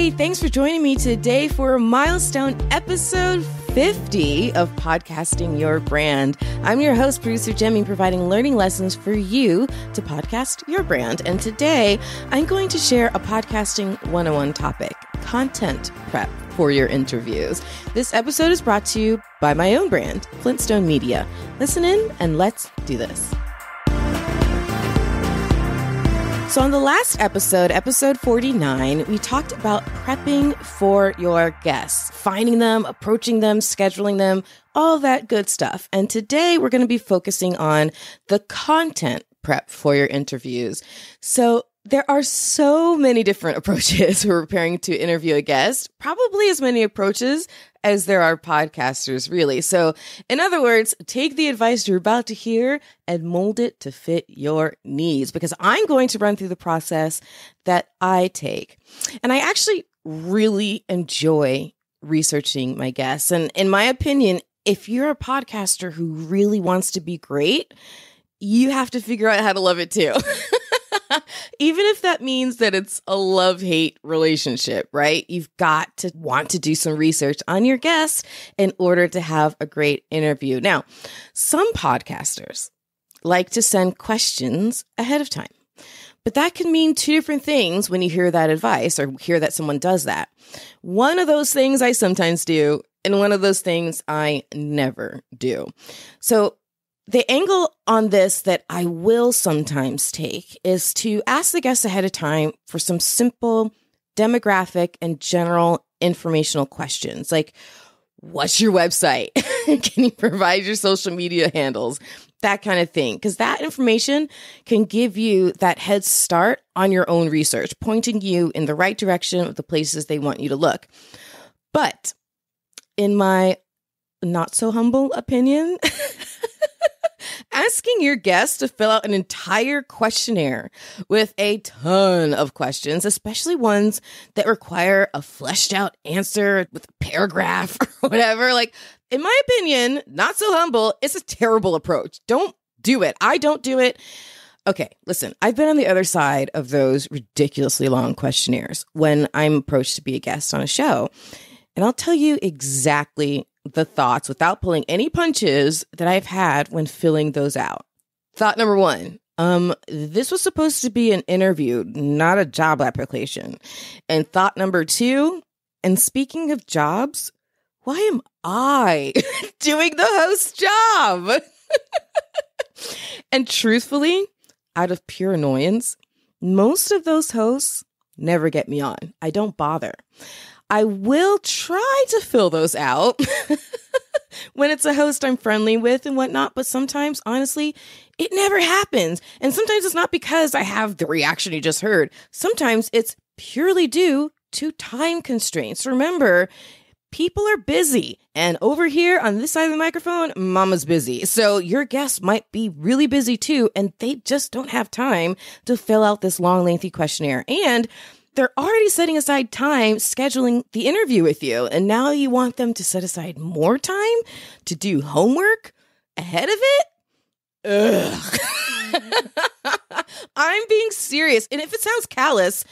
Hey, thanks for joining me today for milestone episode 50 of Podcasting Your Brand. I'm your host, producer Jemmy, providing learning lessons for you to podcast your brand. And today, I'm going to share a podcasting 101 topic, content prep for your interviews. This episode is brought to you by my own brand, Flintstone Media. Listen in and let's do this. So on the last episode, episode 49, we talked about prepping for your guests, finding them, approaching them, scheduling them, all that good stuff. And today we're going to be focusing on the content prep for your interviews. So there are so many different approaches for preparing to interview a guest, probably as many approaches as there are podcasters, really. So in other words, take the advice you're about to hear and mold it to fit your needs, because I'm going to run through the process that I take. And I actually really enjoy researching my guests. And in my opinion, if you're a podcaster who really wants to be great, you have to figure out how to love it too. Even if that means that it's a love-hate relationship, right? You've got to want to do some research on your guests in order to have a great interview. Now, some podcasters like to send questions ahead of time, but that can mean two different things when you hear that advice or hear that someone does that. One of those things I sometimes do, and one of those things I never do. So the angle on this that I will sometimes take is to ask the guests ahead of time for some simple demographic and general informational questions like, what's your website? Can you provide your social media handles? That kind of thing. Because that information can give you that head start on your own research, pointing you in the right direction of the places they want you to look. But in my not so humble opinion, asking your guests to fill out an entire questionnaire with a ton of questions, especially ones that require a fleshed out answer with a paragraph or whatever, like, in my opinion, not so humble, it's a terrible approach. Don't do it. I don't do it. Okay, listen, I've been on the other side of those ridiculously long questionnaires when I'm approached to be a guest on a show. And I'll tell you exactly the thoughts without pulling any punches that I've had when filling those out. Thought number one, this was supposed to be an interview, not a job application. And thought number two, and speaking of jobs, why am I doing the host job? And truthfully, out of pure annoyance, most of those hosts never get me on. I don't bother. I will try to fill those out when it's a host I'm friendly with and whatnot. But sometimes, honestly, it never happens. And sometimes it's not because I have the reaction you just heard. Sometimes it's purely due to time constraints. Remember, people are busy. And over here on this side of the microphone, mama's busy. So your guests might be really busy too. And they just don't have time to fill out this long, lengthy questionnaire. And they're already setting aside time scheduling the interview with you. And now you want them to set aside more time to do homework ahead of it? Ugh. I'm being serious. And if it sounds callous,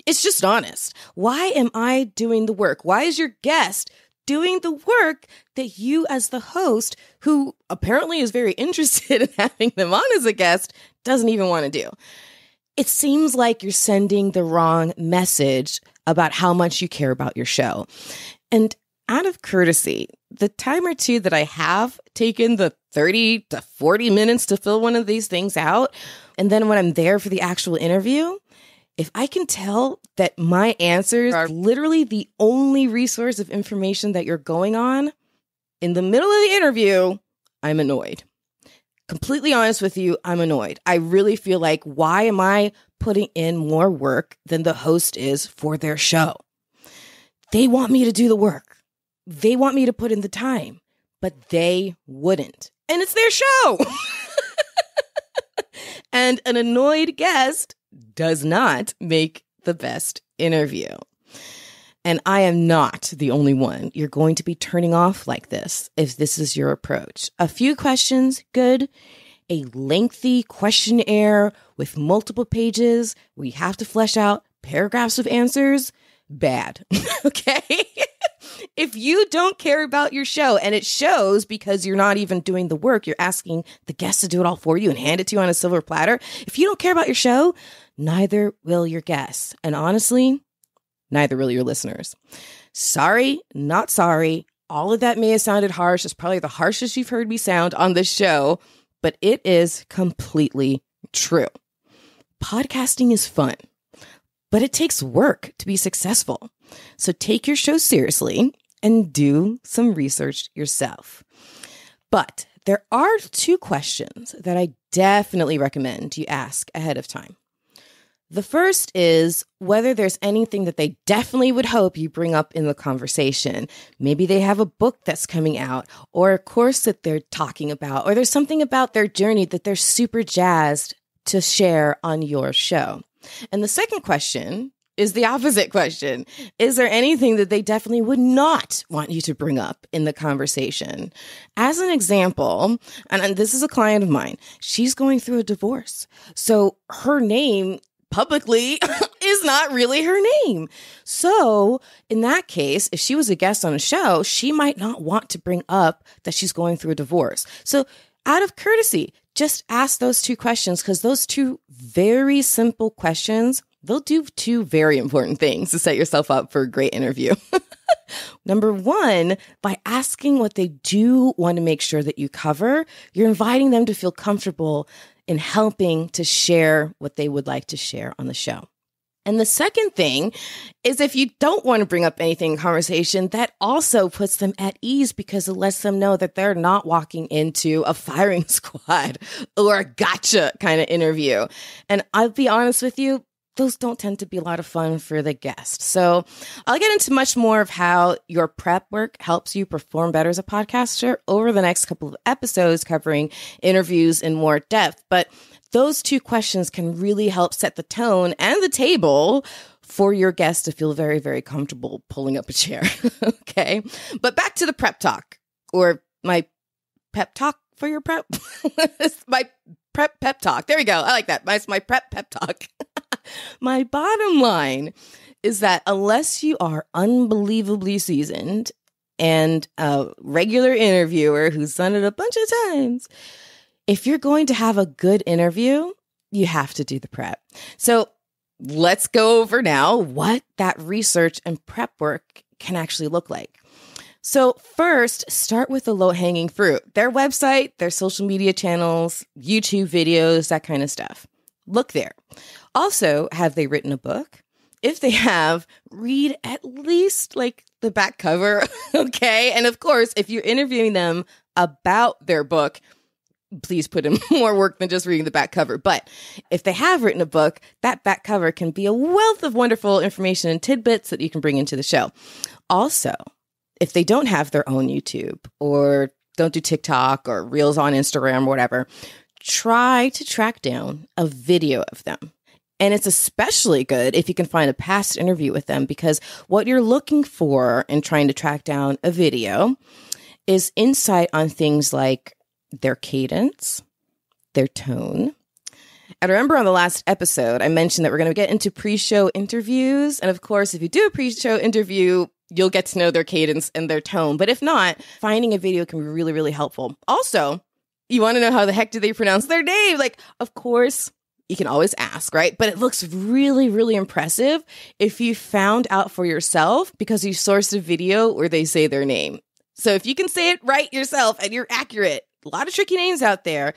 it's just honest. Why am I doing the work? Why is your guest doing the work that you as the host, who apparently is very interested in having them on as a guest, doesn't even want to do? It seems like you're sending the wrong message about how much you care about your show. And out of courtesy, the time or two that I have taken the 30 to 40 minutes to fill one of these things out, and then when I'm there for the actual interview, if I can tell that my answers are literally the only resource of information that you're going on, in the middle of the interview, I'm annoyed. Completely honest with you, I'm annoyed. I really feel like, why am I putting in more work than the host is for their show? They want me to do the work. They want me to put in the time, but they wouldn't. And it's their show. And an annoyed guest does not make the best interview. And I am not the only one you're going to be turning off like this if this is your approach. A few questions, good. A lengthy questionnaire with multiple pages where you have to flesh out paragraphs of answers, bad. Okay? If you don't care about your show, and it shows because you're not even doing the work, you're asking the guests to do it all for you and hand it to you on a silver platter. If you don't care about your show, neither will your guests. And honestly, neither will your listeners. Sorry, not sorry. All of that may have sounded harsh. It's probably the harshest you've heard me sound on this show, but it is completely true. Podcasting is fun, but it takes work to be successful. So take your show seriously and do some research yourself. But there are 2 questions that I definitely recommend you ask ahead of time. The first is whether there's anything that they definitely would hope you bring up in the conversation. Maybe they have a book that's coming out, or a course that they're talking about, or there's something about their journey that they're super jazzed to share on your show. And the second question is the opposite question. Is there anything that they definitely would not want you to bring up in the conversation? As an example, and this is a client of mine, she's going through a divorce. So her name publicly is not really her name. So in that case, if she was a guest on a show, she might not want to bring up that she's going through a divorce. So out of courtesy, just ask those 2 questions, because those 2 very simple questions, they'll do 2 very important things to set yourself up for a great interview. Number 1, by asking what they do want to make sure that you cover, you're inviting them to feel comfortable in helping to share what they would like to share on the show. And the second thing is, if you don't want to bring up anything in conversation, that also puts them at ease, because it lets them know that they're not walking into a firing squad or a gotcha kind of interview. And I'll be honest with you, those don't tend to be a lot of fun for the guest. So I'll get into much more of how your prep work helps you perform better as a podcaster over the next couple of episodes, covering interviews in more depth. But those 2 questions can really help set the tone and the table for your guest to feel very, very comfortable pulling up a chair. Okay. But back to the prep talk, or my pep talk for your prep. My prep pep talk. There we go. I like that. My prep pep talk. My bottom line is that unless you are unbelievably seasoned and a regular interviewer who's done it a bunch of times, if you're going to have a good interview, you have to do the prep. So let's go over now what that research and prep work can actually look like. So first, start with the low-hanging fruit. Their website, their social media channels, YouTube videos, that kind of stuff. Look there. Also, have they written a book? If they have, read at least like the back cover, okay? And of course, if you're interviewing them about their book, please put in more work than just reading the back cover. But if they have written a book, that back cover can be a wealth of wonderful information and tidbits that you can bring into the show. Also, if they don't have their own YouTube or don't do TikTok or Reels on Instagram or whatever, try to track down a video of them. And it's especially good if you can find a past interview with them, because what you're looking for in trying to track down a video is insight on things like their cadence, their tone. And remember on the last episode, I mentioned that we're going to get into pre-show interviews. And of course, if you do a pre-show interview, you'll get to know their cadence and their tone. But if not, finding a video can be really, really helpful. Also, you want to know how the heck do they pronounce their name? Like, of course, you can always ask, right? But it looks really, really impressive if you found out for yourself because you sourced a video where they say their name. So if you can say it right yourself and you're accurate, a lot of tricky names out there.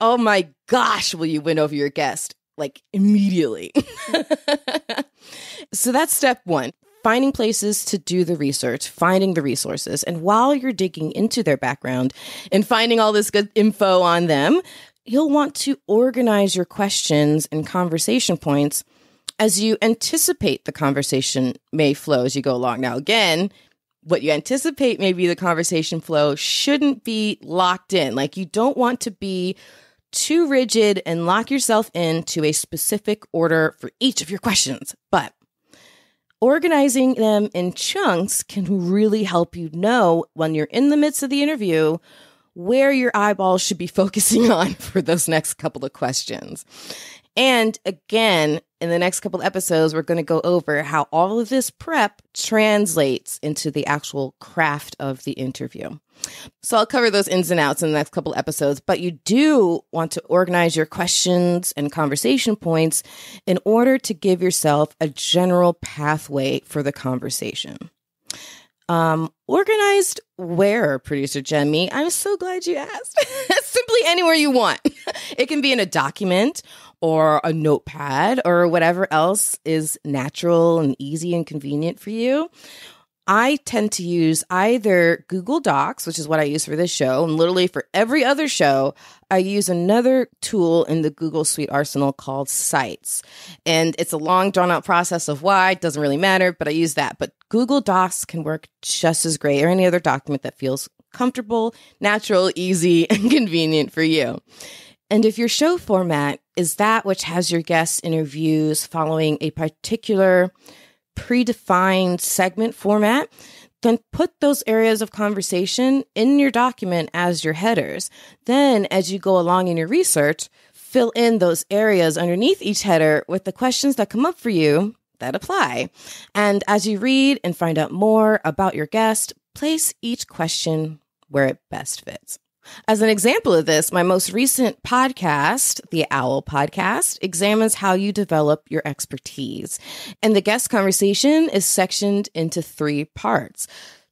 Oh my gosh, will you win over your guest? Like immediately. So that's step 1. Finding places to do the research, finding the resources. And while you're digging into their background and finding all this good info on them, you'll want to organize your questions and conversation points as you anticipate the conversation may flow as you go along. Now, again, what you anticipate may be the conversation flow shouldn't be locked in. Like, you don't want to be too rigid and lock yourself into a specific order for each of your questions. But organizing them in chunks can really help you know when you're in the midst of the interview where your eyeballs should be focusing on for those next couple of questions. And again, in the next couple episodes, we're going to go over how all of this prep translates into the actual craft of the interview. So I'll cover those ins and outs in the next couple episodes, but you do want to organize your questions and conversation points in order to give yourself a general pathway for the conversation. Organized where, producer Jemmy? I'm so glad you asked. Simply anywhere you want. It can be in a document or a notepad or whatever else is natural and easy and convenient for you. I tend to use either Google Docs, which is what I use for this show, and literally for every other show, I use another tool in the Google Suite arsenal called Sites. And it's a long, drawn-out process of why. It doesn't really matter, but I use that. But Google Docs can work just as great, or any other document that feels comfortable, natural, easy, and convenient for you. And if your show format is that which has your guest interviews following a particular predefined segment format, then put those areas of conversation in your document as your headers. Then, as you go along in your research, fill in those areas underneath each header with the questions that come up for you that apply. And as you read and find out more about your guest, place each question where it best fits. As an example of this, my most recent podcast, the Owl Podcast, examines how you develop your expertise. And the guest conversation is sectioned into 3 parts.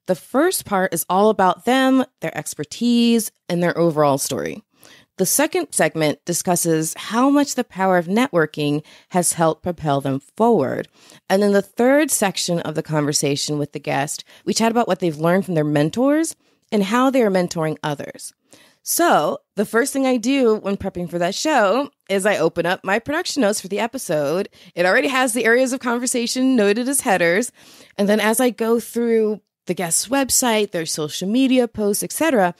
The first part is all about them, their expertise, and their overall story. The second segment discusses how much the power of networking has helped propel them forward. And then the third section of the conversation with the guest, we chat about what they've learned from their mentors and how they are mentoring others. So the first thing I do when prepping for that show is I open up my production notes for the episode. It already has the areas of conversation noted as headers. And then as I go through the guest's website, their social media posts, etc.,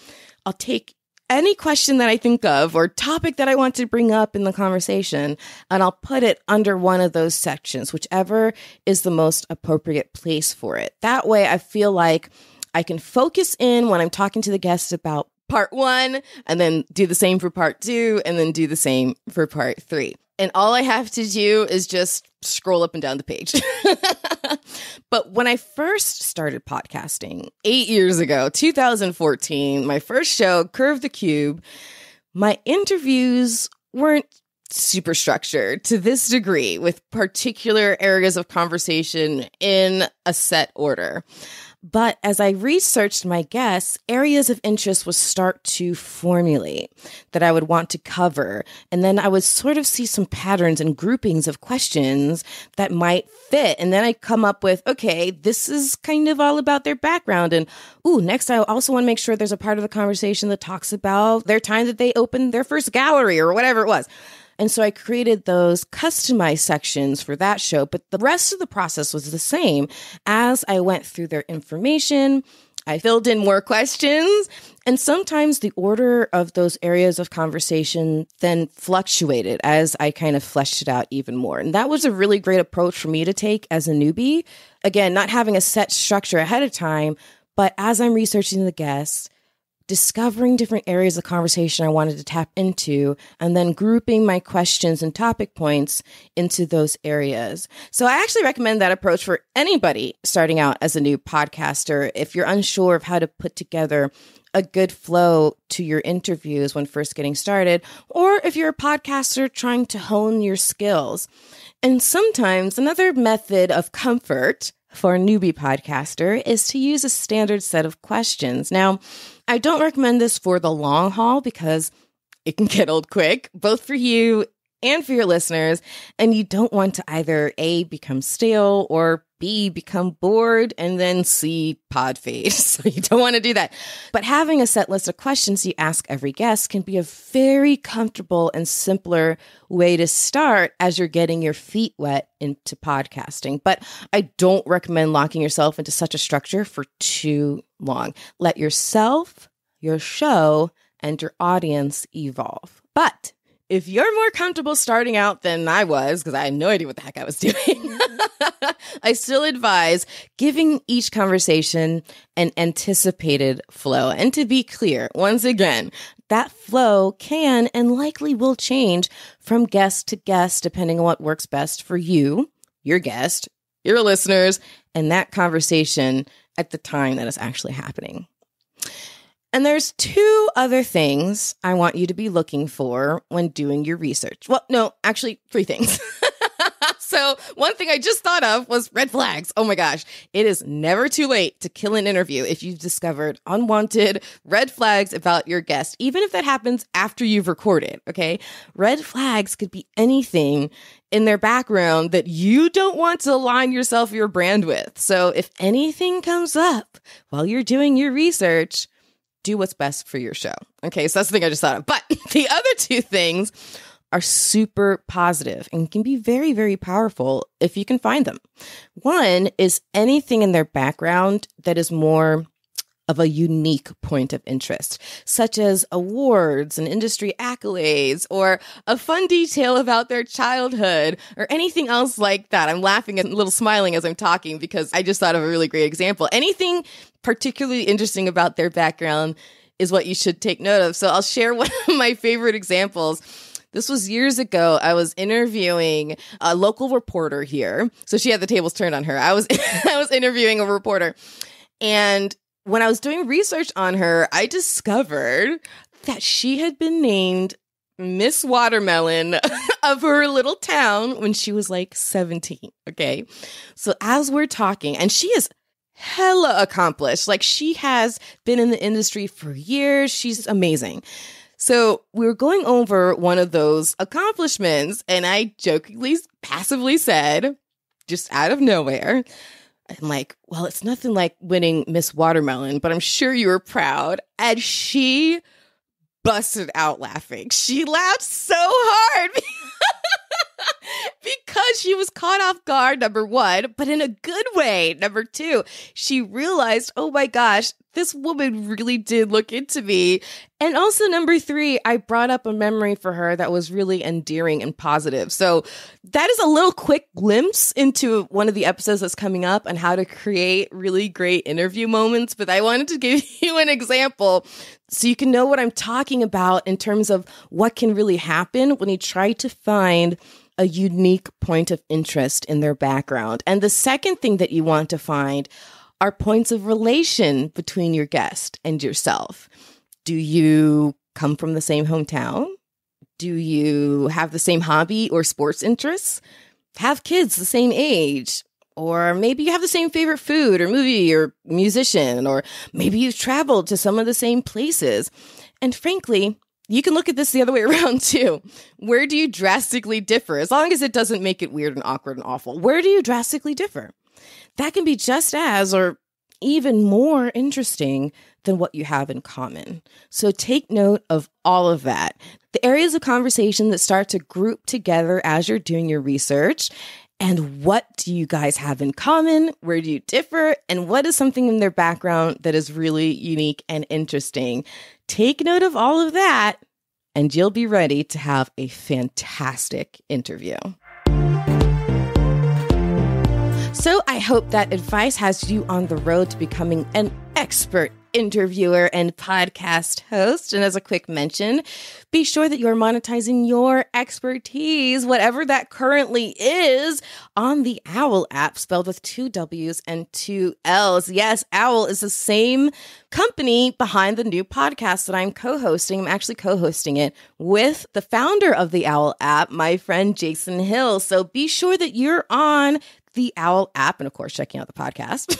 I'll take any question that I think of or topic that I want to bring up in the conversation, and I'll put it under one of those sections, whichever is the most appropriate place for it. That way I feel like I can focus in when I'm talking to the guest about part 1, and then do the same for part 2, and then do the same for part 3. And all I have to do is just scroll up and down the page. But when I first started podcasting 8 years ago, 2014, my first show, Curve the Cube, my interviews weren't super structured to this degree with particular areas of conversation in a set order. But as I researched my guests, areas of interest would start to formulate that I would want to cover. And then I would sort of see some patterns and groupings of questions that might fit. And then I come up with, okay, this is kind of all about their background. And next I also want to make sure there's a part of the conversation that talks about their time that they opened their first gallery or whatever it was. And so I created those customized sections for that show, but the rest of the process was the same. As I went through their information, I filled in more questions, and sometimes the order of those areas of conversation then fluctuated as I kind of fleshed it out even more. And that was a really great approach for me to take as a newbie. Again, not having a set structure ahead of time, but as I'm researching the guests, discovering different areas of conversation I wanted to tap into, and then grouping my questions and topic points into those areas. So I actually recommend that approach for anybody starting out as a new podcaster if you're unsure of how to put together a good flow to your interviews when first getting started, or if you're a podcaster trying to hone your skills. And sometimes another method of comfort for a newbie podcaster is to use a standard set of questions. Now, I don't recommend this for the long haul because it can get old quick, both for you and for your listeners. And you don't want to either A, become stale, or B, become bored, and then C, pod fade. So you don't want to do that. But having a set list of questions you ask every guest can be a very comfortable and simpler way to start as you're getting your feet wet into podcasting. But I don't recommend locking yourself into such a structure for too long. Let yourself, your show, and your audience evolve. But if you're more comfortable starting out than I was, because I had no idea what the heck I was doing, I still advise giving each conversation an anticipated flow. And to be clear, once again, that flow can and likely will change from guest to guest, depending on what works best for you, your guest, your listeners, and that conversation at the time that is actually happening. And there's two other things I want you to be looking for when doing your research. Well, no, actually, three things. So one thing I just thought of was red flags. Oh my gosh. It is never too late to kill an interview if you've discovered unwanted red flags about your guest, even if that happens after you've recorded, okay? Red flags could be anything in their background that you don't want to align yourself or your brand with. So if anything comes up while you're doing your research, do what's best for your show. Okay, so that's the thing I just thought of. But the other two things are super positive and can be very, very powerful if you can find them. One is anything in their background that is more of a unique point of interest, such as awards and industry accolades, or a fun detail about their childhood, or anything else like that. I'm laughing and a little smiling as I'm talking because I just thought of a really great example. Anything particularly interesting about their background is what you should take note of. So I'll share one of my favorite examples. This was years ago. I was interviewing a local reporter here. So she had the tables turned on her. I was interviewing a reporter. And when I was doing research on her, I discovered that she had been named Miss Watermelon of her little town when she was like 17. Okay. So as we're talking, and she is hella accomplished. Like, she has been in the industry for years. She's amazing. So we were going over one of those accomplishments, and I jokingly, passively said, just out of nowhere, I'm like, well, it's nothing like winning Miss Watermelon, but I'm sure you were proud. And she busted out laughing. She laughed so hard because she was caught off guard, number one, but in a good way. Number two, she realized, oh my gosh, this woman really did look into me. And also number three, I brought up a memory for her that was really endearing and positive. So that is a little quick glimpse into one of the episodes that's coming up on how to create really great interview moments. But I wanted to give you an example so you can know what I'm talking about in terms of what can really happen when you try to find a unique point of interest in their background. And the second thing that you want to find are points of relation between your guest and yourself. Do you come from the same hometown? Do you have the same hobby or sports interests? Have kids the same age? Or maybe you have the same favorite food or movie or musician, or maybe you've traveled to some of the same places. And frankly, you can look at this the other way around too. Where do you drastically differ? As long as it doesn't make it weird and awkward and awful. Where do you drastically differ? That can be just as or even more interesting than what you have in common. So take note of all of that. The areas of conversation that start to group together as you're doing your research. And what do you guys have in common? Where do you differ? And what is something in their background that is really unique and interesting? Take note of all of that, and you'll be ready to have a fantastic interview. So I hope that advice has you on the road to becoming an expert interviewer and podcast host. And as a quick mention, be sure that you're monetizing your expertise, whatever that currently is, on the OWL app, spelled with 2 W's and 2 L's. Yes, OWL is the same company behind the new podcast that I'm co-hosting. I'm actually co-hosting it with the founder of the OWL app, my friend Jason Hill. So be sure that you're on the OWL app, and of course, checking out the podcast.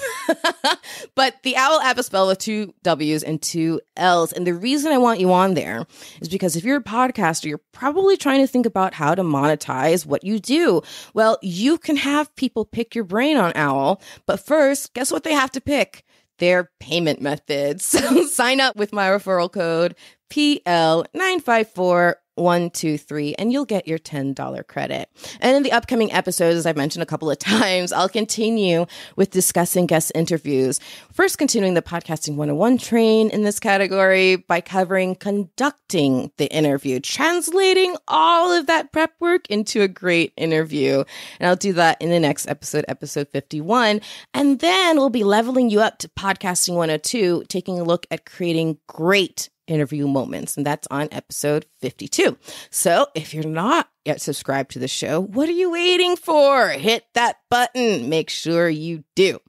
But the OWL app is spelled with 2 W's and 2 L's. And the reason I want you on there is because if you're a podcaster, you're probably trying to think about how to monetize what you do. Well, you can have people pick your brain on OWL, but first, guess what they have to pick? Their payment methods. So sign up with my referral code PL954123 and you'll get your $10 credit. And in the upcoming episodes, as I've mentioned a couple of times, I'll continue with discussing guest interviews. First, continuing the Podcasting 101 train in this category by covering conducting the interview, translating all of that prep work into a great interview. And I'll do that in the next episode, episode 51. And then we'll be leveling you up to Podcasting 102, taking a look at creating great interview moments, and that's on episode 52. So if you're not yet subscribed to the show, what are you waiting for? Hit that button. Make sure you do.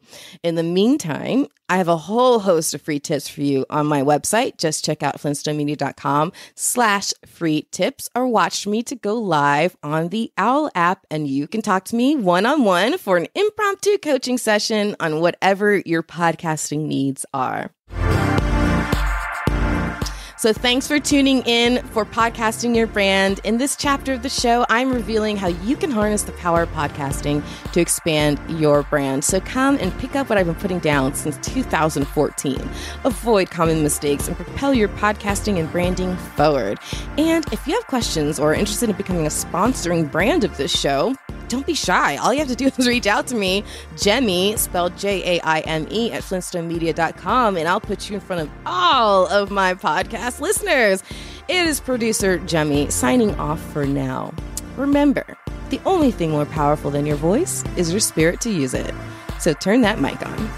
In the meantime, I have a whole host of free tips for you on my website. Just check out flintstonemedia.com/free tips or watch me to go live on the OWL app, and you can talk to me one-on-one for an impromptu coaching session on whatever your podcasting needs are. So thanks for tuning in for Podcasting Your Brand. In this chapter of the show, I'm revealing how you can harness the power of podcasting to expand your brand. So come and pick up what I've been putting down since 2014. Avoid common mistakes and propel your podcasting and branding forward. And if you have questions or are interested in becoming a sponsoring brand of this show, don't be shy. All you have to do is reach out to me, Jemmy, spelled Jaime, at flintstonemedia.com, and I'll put you in front of all of my podcast listeners. It is producer Jemmy signing off for now. Remember, the only thing more powerful than your voice is your spirit to use it. So turn that mic on.